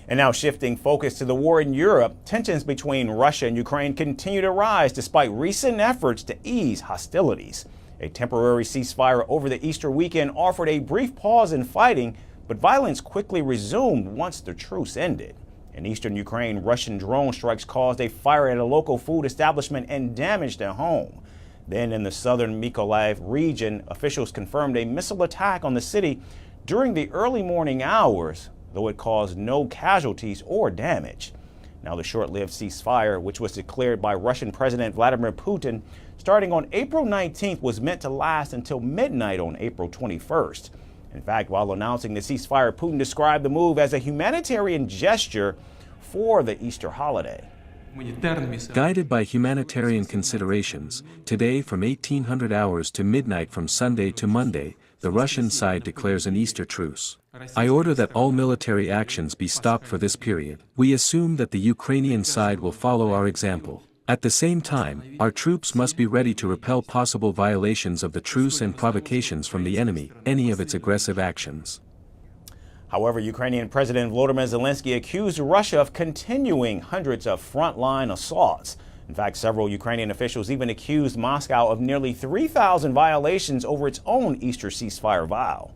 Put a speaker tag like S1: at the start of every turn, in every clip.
S1: And now shifting focus to the war in Europe, tensions between Russia and Ukraine continue to rise despite recent efforts to ease hostilities. A temporary ceasefire over the Easter weekend offered a brief pause in fighting, but violence quickly resumed once the truce ended. In eastern Ukraine, Russian drone strikes caused a fire at a local food establishment and damaged a home. Then in the southern Mykolaiv region, officials confirmed a missile attack on the city during the early morning hours, though it caused no casualties or damage. Now, the short-lived ceasefire, which was declared by Russian President Vladimir Putin starting on April 19th, was meant to last until midnight on April 21st. In fact, while announcing the ceasefire, Putin described the move as a humanitarian gesture for the Easter holiday.
S2: Guided by humanitarian considerations, today from 1800 hours to midnight from Sunday to Monday, the Russian side declares an Easter truce. I order that all military actions be stopped for this period. We assume that the Ukrainian side will follow our example. At the same time, our troops must be ready to repel possible violations of the truce and provocations from the enemy, any of its aggressive actions.
S1: However, Ukrainian President Volodymyr Zelensky accused Russia of continuing hundreds of frontline assaults. In fact, several Ukrainian officials even accused Moscow of nearly 3,000 violations over its own Easter ceasefire vow.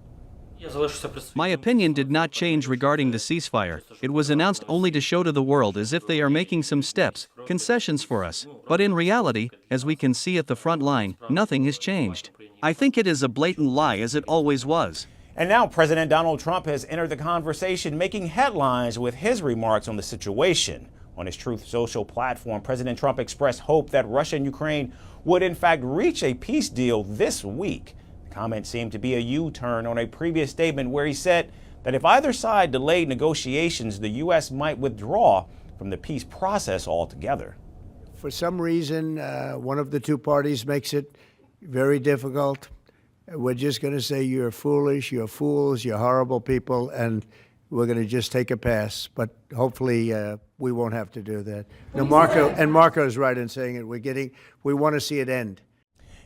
S3: My opinion did not change regarding the ceasefire. It was announced only to show to the world as if they are making some steps, concessions for us. But in reality, as we can see at the front line, nothing has changed. I think it is a blatant lie, as it always was.
S1: And now President Donald Trump has entered the conversation, making headlines with his remarks on the situation. On his Truth Social platform, President Trump expressed hope that Russia and Ukraine would in fact reach a peace deal this week. The comment seemed to be a U-turn on a previous statement where he said that if either side delayed negotiations, the U.S. might withdraw from the peace process altogether.
S4: For some reason, one of the two parties makes it very difficult. We're just going to say you're foolish, you're fools, you're horrible people, and we're going to just take a pass. But hopefully we won't have to do that. No, Marco's right in saying it. We want to see it end.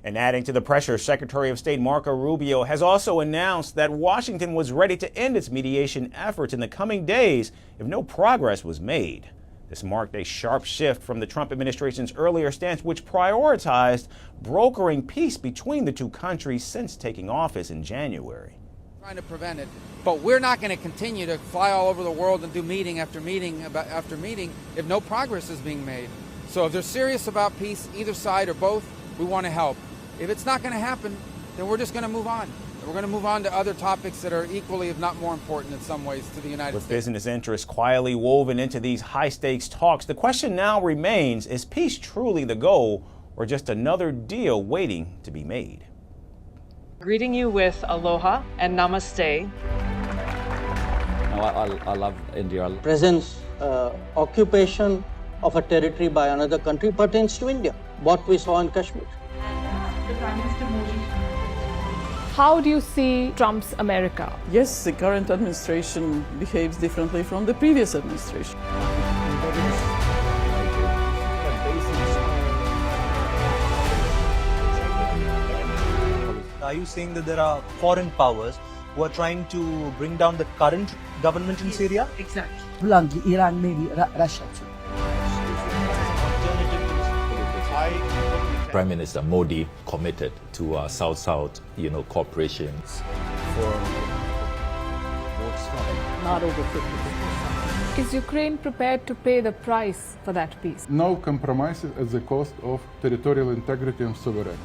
S1: And adding to the pressure, Secretary of State Marco Rubio has also announced that Washington was ready to end its mediation efforts in the coming days if no progress was made. This marked a sharp shift from the Trump administration's earlier stance, which prioritized brokering peace between the two countries since taking office in January.
S5: Trying to prevent it, but we're not going to continue to fly all over the world and do meeting after meeting after meeting if no progress is being made. So if they're serious about peace, either side or both, we want to help. If it's not going to happen, then we're just going to move on. We're going to move on to other topics that are equally, if not more important in some ways, to the United States.
S1: With business interests quietly woven into these high-stakes talks, the question now remains, is peace truly the goal or just another deal waiting to be made?
S6: Greeting you with aloha and namaste.
S7: I love India.
S8: Presence, occupation of a territory by another country pertains to India, what we saw in Kashmir.
S9: How do you see Trump's America?
S10: Yes, the current administration behaves differently from the previous administration.
S11: Are you saying that there are foreign powers who are trying to bring down the current government in Syria?
S10: Exactly.
S12: Bluntly, Iran, maybe Russia too.
S7: Prime Minister Modi committed to South-South, cooperation.
S10: Not over 50%.
S9: Is Ukraine prepared to pay the price for that peace?
S13: No compromises at the cost of territorial integrity and sovereignty.